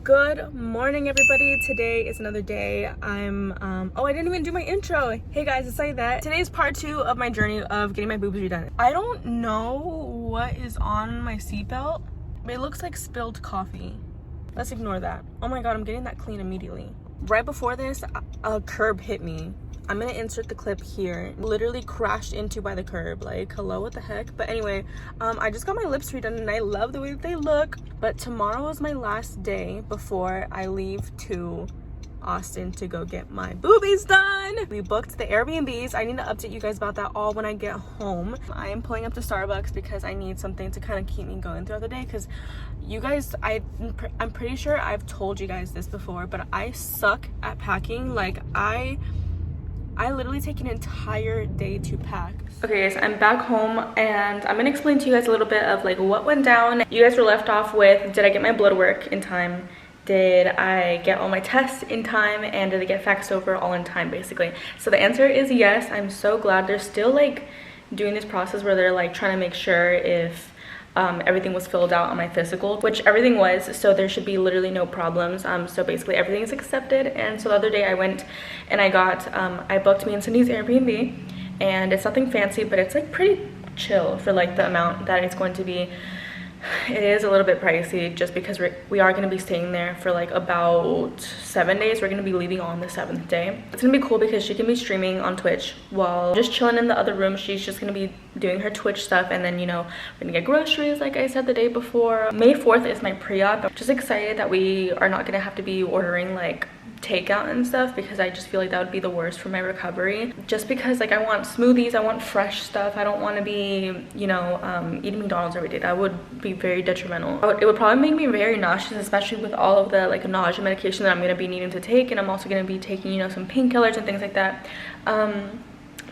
Good morning, everybody. Today is another day. Oh, I didn't even do my intro. Hey guys, it's Aidette. Today is part 2 of my journey of getting my boobs redone. I don't know what is on my seatbelt, but it looks like spilled coffee. Let's ignore that. Oh my god, I'm getting that clean immediately. Right before this, a curb hit me. I'm gonna insert the clip here. Literally crashed into by the curb. Like, hello, what the heck? But anyway, I just got my lips redone and I love the way that they look. But tomorrow is my last day before I leave to Austin to go get my boobies done. We booked the Airbnbs. I need to update you guys about that all when I get home. I am pulling up to Starbucks because I need something to kind of keep me going throughout the day, because you guys, I'm pretty sure I've told you guys this before, but I suck at packing. Like, I literally take an entire day to pack. Okay guys, I'm back home and I'm gonna explain to you guys a little bit of like what went down. You guys were left off with, did I get my blood work in time? Did I get all my tests in time? And did I get faxed over all in time, basically? So the answer is yes. I'm so glad. They're still like doing this process where they're like trying to make sure if everything was filled out on my physical, which everything was, so there should be literally no problems. So basically everything is accepted. And so the other day I went and I booked me and Cindy's Airbnb, and it's nothing fancy, but it's like pretty chill for like the amount that it's going to be. It is a little bit pricey just because we are going to be staying there for like about 7 days. We're going to be leaving on the 7th day. It's going to be cool because she can be streaming on Twitch while just chilling in the other room. She's just going to be doing her Twitch stuff, and then, you know, we're going to get groceries like I said the day before. May 4th is my pre-op. I'm just excited that we are not going to have to be ordering like takeout and stuff, because I just feel like that would be the worst for my recovery, just because like I want smoothies, I want fresh stuff. I don't want to be, you know, eating McDonald's every day. That would be very detrimental. It would probably make me very nauseous, especially with all of the like nausea medication that I'm going to be needing to take, and I'm also going to be taking, you know, some painkillers and things like that.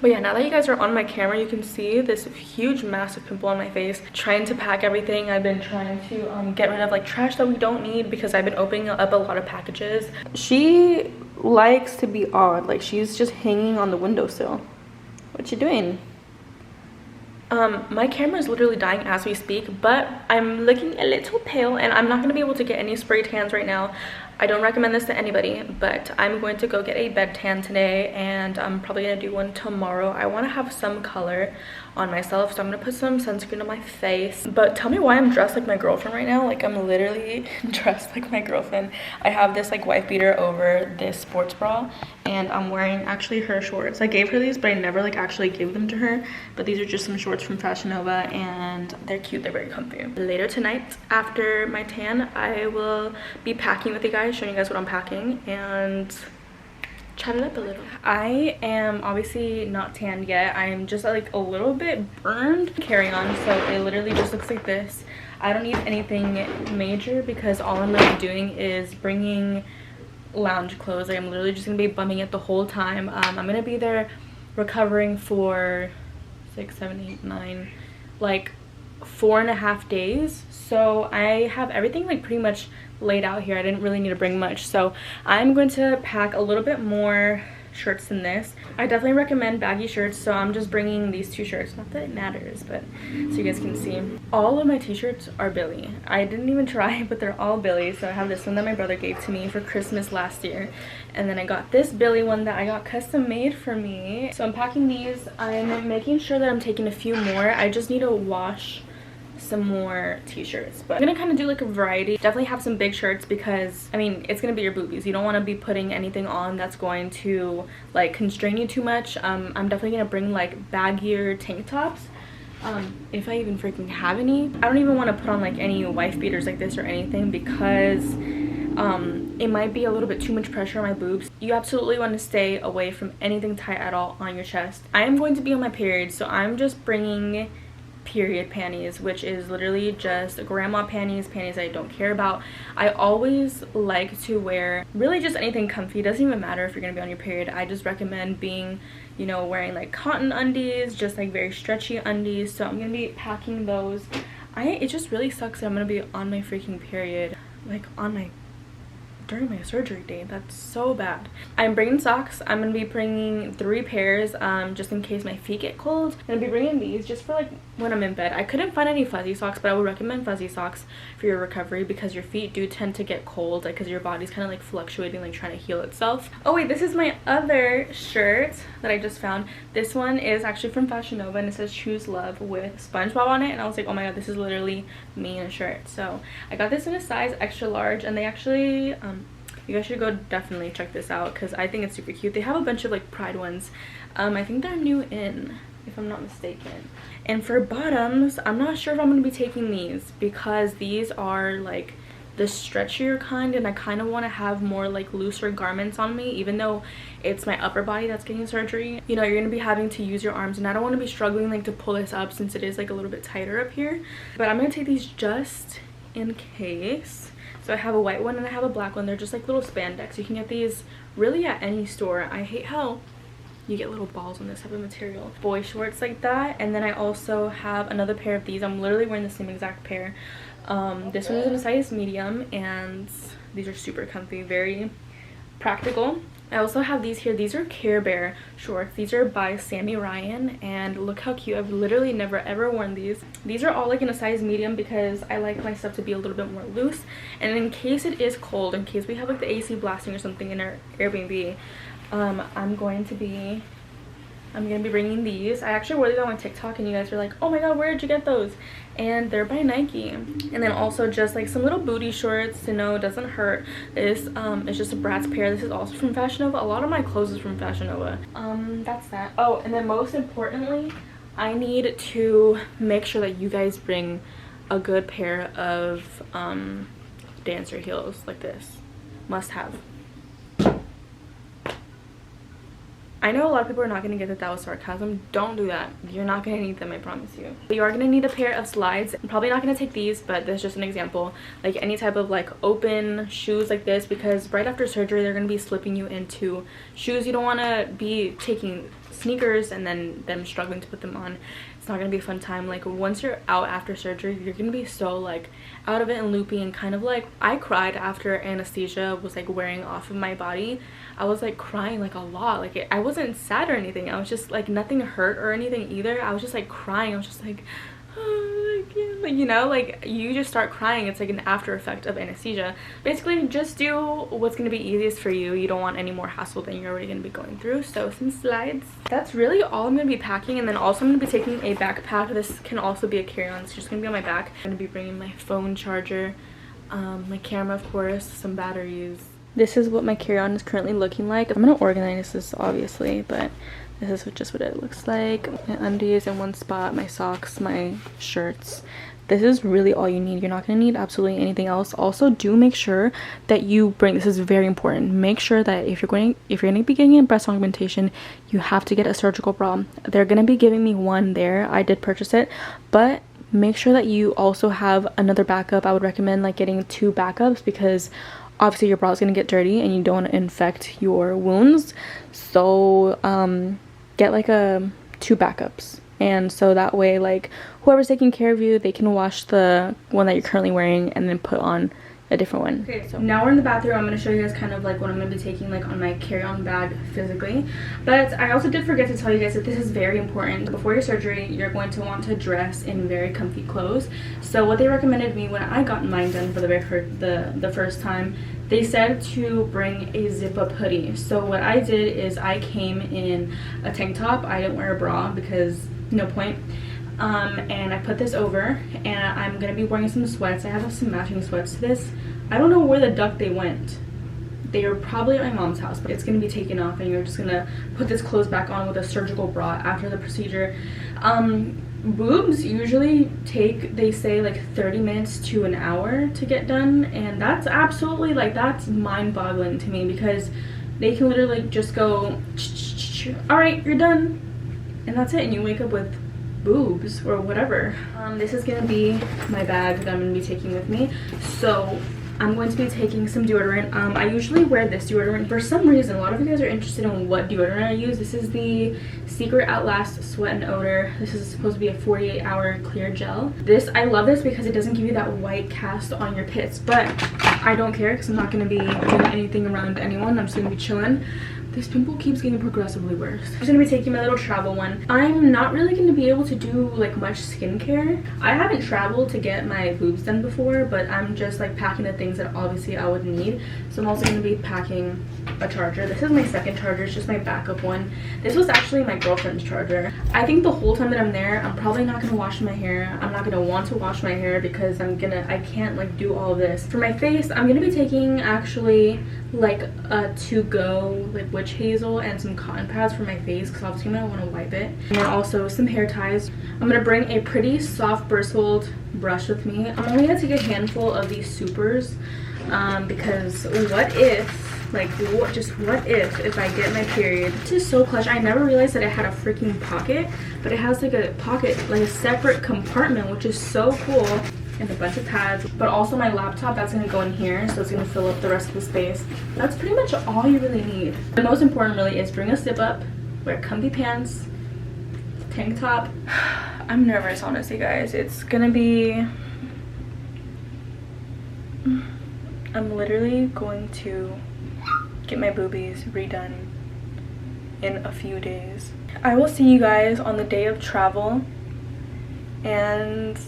But yeah, now that you guys are on my camera, you can see this huge massive pimple on my face. Trying to pack everything. I've been trying to get rid of like trash that we don't need, because I've been opening up a lot of packages. She likes to be odd. Like, she's just hanging on the windowsill. What you doing? My camera is literally dying as we speak, but I'm looking a little pale and I'm not going to be able to get any spray tans right now. I don't recommend this to anybody, but I'm going to go get a bed tan today, and I'm probably going to do one tomorrow. I want to have some color on myself, so I'm going to put some sunscreen on my face. But tell me why I'm dressed like my girlfriend right now. Like, I'm literally dressed like my girlfriend. I have this like wife beater over this sports bra, and I'm wearing actually her shorts. I gave her these, but I never like actually gave them to her. But these are just some shorts from Fashion Nova, and they're cute. They're very comfy. Later tonight, after my tan, I will be packing with you guys, showing you guys what I'm packing, and chat it up a little. I am obviously not tanned yet. I'm just like a little bit burned. Carry on, so it literally just looks like this. I don't need anything major because all I'm really doing is bringing lounge clothes. Like, I'm literally just gonna be bumming it the whole time. I'm gonna be there recovering for 6, 7, 8, 9, like 4.5 days. So I have everything like pretty much laid out here. I didn't really need to bring much, so I'm going to pack a little bit more shirts than this. I definitely recommend baggy shirts, so I'm just bringing these 2 shirts. Not that it matters, but so you guys can see. All of my t-shirts are Billy. I didn't even try, but they're all Billy. So I have this one that my brother gave to me for Christmas last year, and then I got this Billy one that I got custom made for me. So I'm packing these. I'm making sure that I'm taking a few more. I just need to wash some more t-shirts, but I'm gonna kind of do like a variety. Definitely have some big shirts, because I mean, it's gonna be your boobies. You don't want to be putting anything on that's going to like constrain you too much. I'm definitely gonna bring like baggier tank tops, if I even freaking have any. I don't even want to put on like any wife beaters like this or anything, because it might be a little bit too much pressure on my boobs. You absolutely want to stay away from anything tight at all on your chest. I am going to be on my period, so I'm just bringing period panties, which is literally just grandma panties I don't care about. I always like to wear really just anything comfy. It doesn't even matter if you're gonna be on your period. I just recommend being, you know, wearing like cotton undies, just like very stretchy undies. So I'm gonna be packing those. It just really sucks that I'm gonna be on my freaking period, like on my during my surgery day. That's so bad. I'm bringing socks. I'm gonna be bringing 3 pairs just in case my feet get cold. I'm gonna be bringing these just for like when I'm in bed. I couldn't find any fuzzy socks, but I would recommend fuzzy socks for your recovery because your feet do tend to get cold, like because your body's kind of like fluctuating, like trying to heal itself. Oh wait, this is my other shirt that I just found. This one is actually from Fashion Nova and it says choose love with SpongeBob on it, and I was like, oh my god, this is literally me in a shirt. So I got this in a size extra large, and they actually you guys should go definitely check this out because I think it's super cute. They have a bunch of like Pride ones. I think they're new in, if I'm not mistaken. And for bottoms, I'm not sure if I'm going to be taking these because these are like the stretchier kind, and I kind of want to have more like looser garments on me, even though it's my upper body that's getting surgery. You know, you're going to be having to use your arms, and I don't want to be struggling like to pull this up since it is like a little bit tighter up here. But I'm going to take these just in case. So I have a white one and I have a black one. They're just like little spandex. You can get these really at any store. I hate how you get little balls on this type of material. Boy shorts like that. And then I also have another pair of these. I'm literally wearing the same exact pair. This one is in a size medium, and these are super comfy, very practical. I also have these here. These are Care Bear shorts. These are by Sammy Ryan, and look how cute. I've literally never ever worn these. These are all like in a size medium because I like my stuff to be a little bit more loose, and in case it is cold, in case we have like the AC blasting or something in our Airbnb, I'm going to be bringing these. I actually wore these on my TikTok and you guys were like, oh my god, where did you get those? And they're by Nike. And then also just like some little booty shorts to know it doesn't hurt. This is just a Bratz pair. This is also from Fashion Nova. A lot of my clothes is from Fashion Nova. That's that. Oh, and then most importantly, I need to make sure that you guys bring a good pair of dancer heels like this. Must have. I know a lot of people are not going to get that was sarcasm. Don't do that. You're not going to need them, I promise you. But you are going to need a pair of slides. I'm probably not going to take these, but this is just an example. Like any type of like open shoes like this, because right after surgery they're going to be slipping you into shoes. You don't want to be taking sneakers and then them struggling to put them on. It's not going to be a fun time. Like once you're out after surgery, you're going to be so like out of it and loopy, and kind of like I cried after anesthesia was like wearing off of my body. I was like crying like a lot. Like I wasn't sad or anything. I was just like, nothing hurt or anything either. I was just like crying. I was just like, oh, I can't. Like, you know, like you just start crying. It's like an after effect of anesthesia. Basically, just do what's going to be easiest for you. You don't want any more hassle than you're already going to be going through. So some slides. That's really all I'm going to be packing. And then also I'm going to be taking a backpack. This can also be a carry-on. It's just going to be on my back. I'm going to be bringing my phone charger, my camera, of course, some batteries. This is what my carry-on is currently looking like. I'm going to organize this obviously, but this is just what it looks like. My undies in one spot, my socks, my shirts. This is really all you need. You're not going to need absolutely anything else. Also, do make sure that you bring, this is very important, make sure that if you're going to be getting a breast augmentation, you have to get a surgical bra. They're going to be giving me one there. I did purchase it, but make sure that you also have another backup. I would recommend like getting 2 backups because obviously your bra is going to get dirty and you don't want to infect your wounds. So get like 2 backups, and so that way like whoever's taking care of you, they can wash the one that you're currently wearing and then put on a different one. Okay, so now we're in the bathroom. I'm going to show you guys kind of like what I'm going to be taking like on my carry-on bag physically. But I also did forget to tell you guys that this is very important. Before your surgery, you're going to want to dress in very comfy clothes. So what they recommended me when I got mine done for the first time, they said to bring a zip-up hoodie. So what I did is I came in a tank top. I didn't wear a bra because no point. And I put this over, and I'm gonna be wearing some sweats. I have some matching sweats to this. I don't know where the duck they went. They are probably at my mom's house, but it's gonna be taken off, and you're just gonna put this clothes back on with a surgical bra after the procedure. Boobs usually take, they say, like 30 minutes to an hour to get done, and that's absolutely like, that's mind-boggling to me because they can literally just go, all right, you're done, and that's it, and you wake up with boobs or whatever. This is gonna be my bag that I'm gonna be taking with me. So I'm going to be taking some deodorant. I usually wear this deodorant. For some reason, a lot of you guys are interested in what deodorant I use. This is the Secret Outlast Sweat and Odor. This is supposed to be a 48-hour clear gel. I love this because it doesn't give you that white cast on your pits, but I don't care because I'm not going to be doing anything around anyone. I'm just going to be chilling. This pimple keeps getting progressively worse. I'm just gonna be taking my little travel one. I'm not really gonna be able to do like much skincare. I haven't traveled to get my boobs done before, but I'm just like packing the things that obviously I would need. So I'm also gonna be packing a charger. This is my second charger, it's just my backup one. This was actually my girlfriend's charger. I think the whole time that I'm there, I'm probably not gonna wash my hair. I'm not gonna want to wash my hair because I can't like do all of this. For my face, I'm gonna be taking actually like a to-go like witch hazel and some cotton pads for my face because obviously I'm gonna want to wipe it, and then also some hair ties. I'm gonna bring a pretty soft bristled brush with me. I'm only gonna take a handful of these supers because what if, like, what if I get my period? This is so clutch. I never realized that it had a freaking pocket, but it has like a pocket, like a separate compartment, which is so cool. And a bunch of pads, but also my laptop that's going to go in here, so it's going to fill up the rest of the space. That's pretty much all you really need. The most important really is bring a zip up, wear comfy pants, tank top. I'm nervous, honestly, guys. It's gonna be, I'm literally going to get my boobies redone in a few days. I will see you guys on the day of travel, and